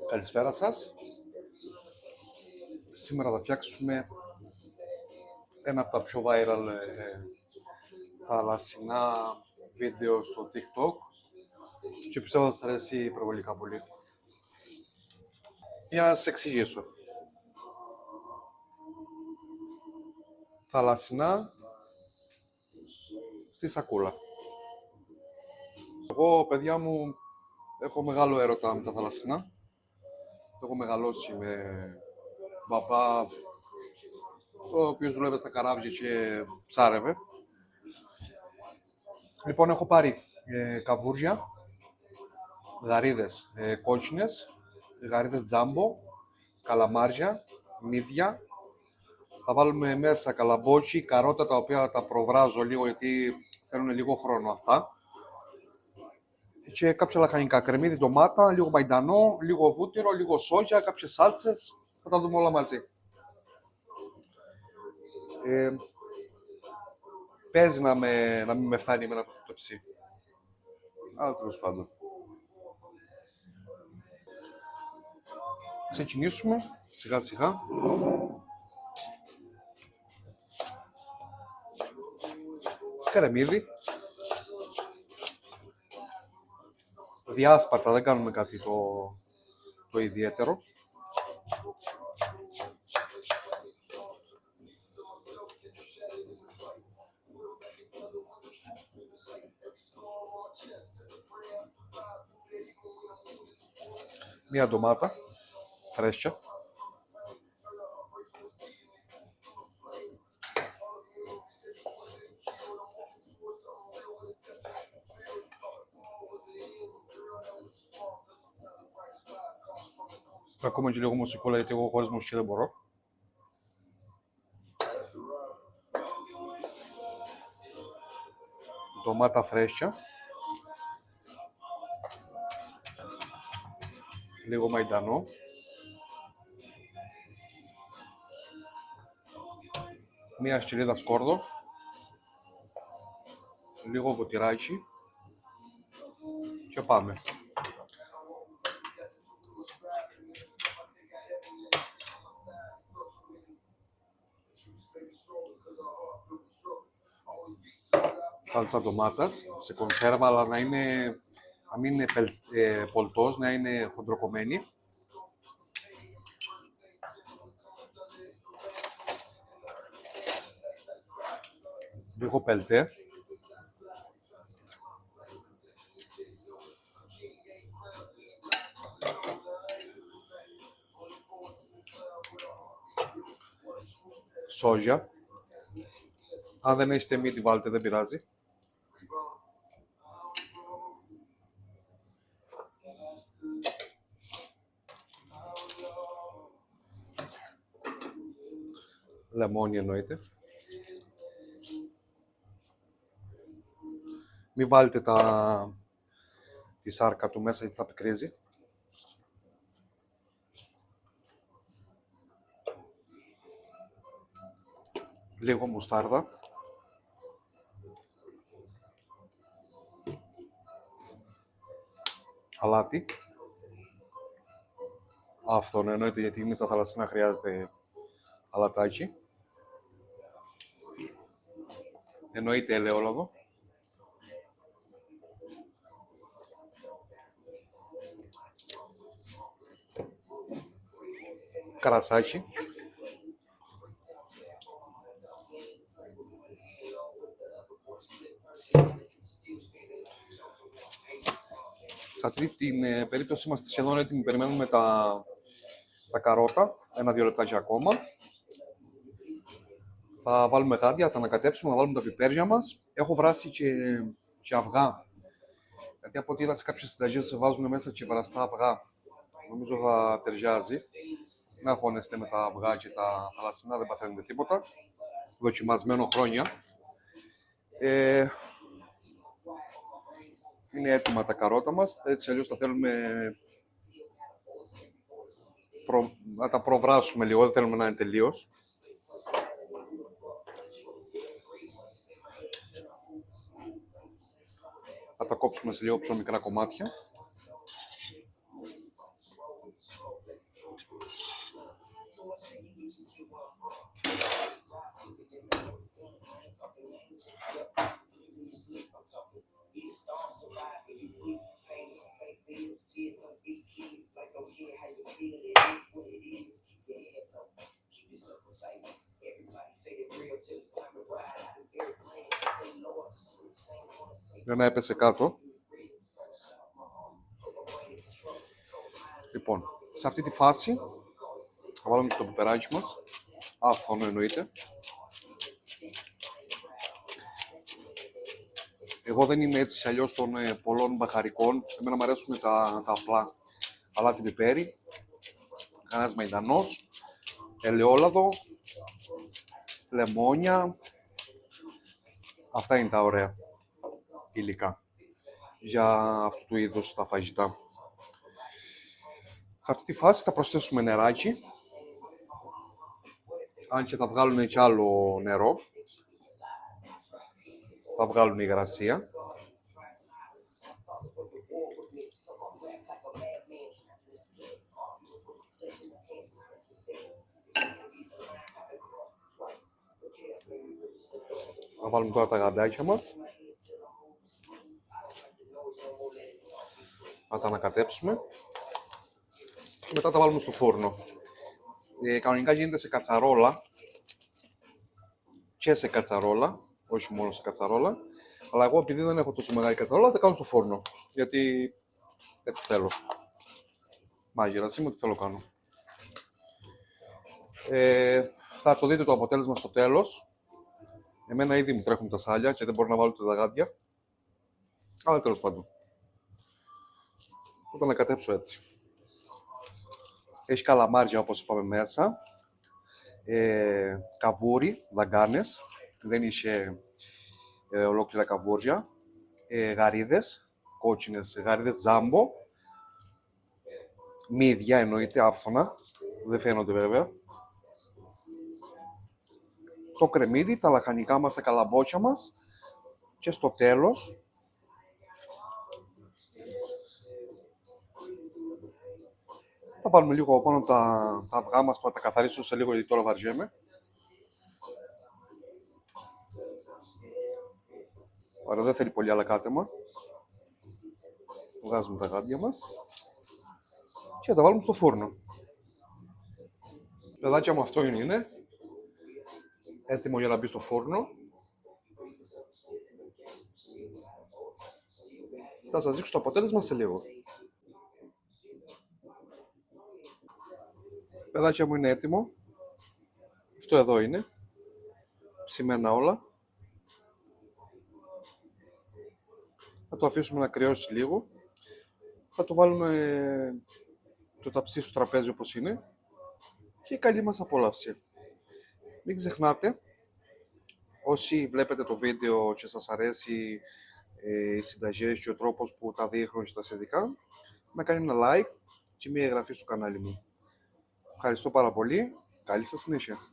Καλησπέρα σας. Σήμερα θα φτιάξουμε ένα από τα πιο viral θαλασσινά βίντεο στο TikTok και πιστεύω θα σας αρέσει υπερβολικά πολύ. Για να σας εξηγήσω. Θαλασσινά στη σακούλα. Εγώ, παιδιά μου, έχω μεγάλο έρωτα με τα θαλασσινά. Έχω μεγαλώσει με μπαμπά, ο οποίος δουλεύει στα καράβια και ψάρευε. Λοιπόν, έχω πάρει καβούρια, γαρίδες κόκκινες, γαρίδες τζάμπο, καλαμάρια, μύδια. Θα βάλουμε μέσα καλαμπόκι, καρότα, τα οποία τα προβράζω λίγο γιατί θέλουν λίγο χρόνο αυτά. Και κάποια λαχανικά, κρεμμύδι, ντομάτα, λίγο μαϊντανό, λίγο βούτυρο, λίγο σόγια, κάποιες σάλτσες. Θα τα δούμε όλα μαζί. Παίζει να μην με φτάνει εμένα το ψι. Αλλά τέλος πάντων. Ξεκινήσουμε σιγά σιγά. Κρεμμύδι. Διάσπαρτα, δεν κάνουμε κάτι το ιδιαίτερο. Μία ντομάτα φρέσκια. Ακόμα και λίγο μουσικόλα, γιατί εγώ χωρίς μουσική δεν μπορώ. Ντομάτα φρέσκια. Λίγο μαϊντανό. Μία στυλίδα σκόρδο. Λίγο βοτηράκι. Και πάμε. Σάλτσα ντομάτας σε κονσέρβα, αλλά να μην είναι πολτός, να είναι χοντροκομμένη. Λίγο πελτέ. Σόγια. Αν δεν έχετε μύτη βάλτε, δεν πειράζει. Λεμόνι εννοείται. Μην βάλετε τη σάρκα του μέσα γιατί θα πικρίζει. Λίγο μουστάρδα. Αλάτι. Αυτό εννοείται, γιατί με τα θαλασσινά χρειάζεται αλατάκι. Εννοείται ελαιόλαδο. Καρασάκι. Σε αυτή την περίπτωση είμαστε σχεδόν έτοιμοι, περιμένουμε τα καρότα, 1-2 λεπτάκια ακόμα. Θα βάλουμε γάντια, θα τα ανακατέψουμε, θα βάλουμε τα πιπέρια μας. Έχω βράσει και αυγά, γιατί από ό,τι είδα σε κάποιες συνταγές βάζουν μέσα και βραστά αυγά. Νομίζω θα ταιριάζει. Να αγχώνεστε με τα αυγά και τα θαλασσινά, δεν παθαίνετε τίποτα. Δοκιμασμένο χρόνια. Είναι έτοιμα τα καρότα μας, έτσι αλλιώς τα θέλουμε να τα προβράσουμε λίγο, δεν θέλουμε να είναι τελείως. Θα τα κόψουμε σε λίγο πιο μικρά κομμάτια. για να έπεσε κάτω. Λοιπόν, σε αυτή τη φάση θα βάλουμε και το πιπεράκι μας. Άφθονο εννοείται. Εγώ δεν είμαι έτσι αλλιώς των πολλών μπαχαρικών. Εμένα μου αρέσουν τα απλά. Αλάτι πιπέρι, κανένας μαϊντανός, ελαιόλαδο, λεμόνια. Αυτά είναι τα ωραία υλικά για αυτού του είδους τα φαγητά. Σε αυτή τη φάση θα προσθέσουμε νεράκι, αν και θα βγάλουν και άλλο νερό, θα βγάλουν υγρασία. Θα βάλουμε τώρα τα γαντάκια μας. Θα τα ανακατέψουμε. Και μετά τα βάλουμε στο φούρνο. Κανονικά γίνεται σε κατσαρόλα. Και σε κατσαρόλα. Όχι μόνο σε κατσαρόλα. Αλλά εγώ επειδή δεν έχω τόσο μεγάλη κατσαρόλα, θα κάνω στο φούρνο. Γιατί έτσι θέλω. Μάγειρας είμαι, τι θέλω κάνω. Θα το δείτε το αποτέλεσμα στο τέλος. Εμένα ήδη μου τρέχουν τα σάλια και δεν μπορώ να βάλω τα γάντια. Αλλά τέλος πάντων. Θα τα ανακατέψω έτσι. Έχει καλαμάρια όπως είπαμε μέσα. Καβούρι, δαγκάνες. Δεν είχε ολόκληρα καβούρια. Γαρίδες, κόκκινες γαρίδες τζάμπο. Μύδια εννοείται, άφθονα. Δεν φαίνονται βέβαια. Το κρεμμύδι, τα λαχανικά μας, τα καλαμπόκια μας. Και στο τέλος θα βάλουμε λίγο πάνω τα αυγά μας που θα τα καθαρίσω σε λίγο γιατί τώρα βαριέμαι. Άρα δεν θέλει πολύ αλακάτεμα. Βγάζουμε τα γάντια μας και θα τα βάλουμε στο φούρνο. Παιδάκια μου, αυτό είναι. Έτοιμο για να μπει στο φούρνο. Θα σας δείξω το αποτέλεσμα σε λίγο. Παιδάκια μου, είναι έτοιμο. Αυτό εδώ είναι. Ψημένα όλα. Θα το αφήσουμε να κρυώσει λίγο. Θα το βάλουμε το ταψί στο τραπέζι όπως είναι. Και καλή μας απόλαυση. Μην ξεχνάτε, όσοι βλέπετε το βίντεο και σας αρέσει οι συνταγές και ο τρόπος που τα δείχνω και τα σχετικά, να κάνει ένα like και μια εγγραφή στο κανάλι μου. Ευχαριστώ πάρα πολύ. Καλή σας συνέχεια.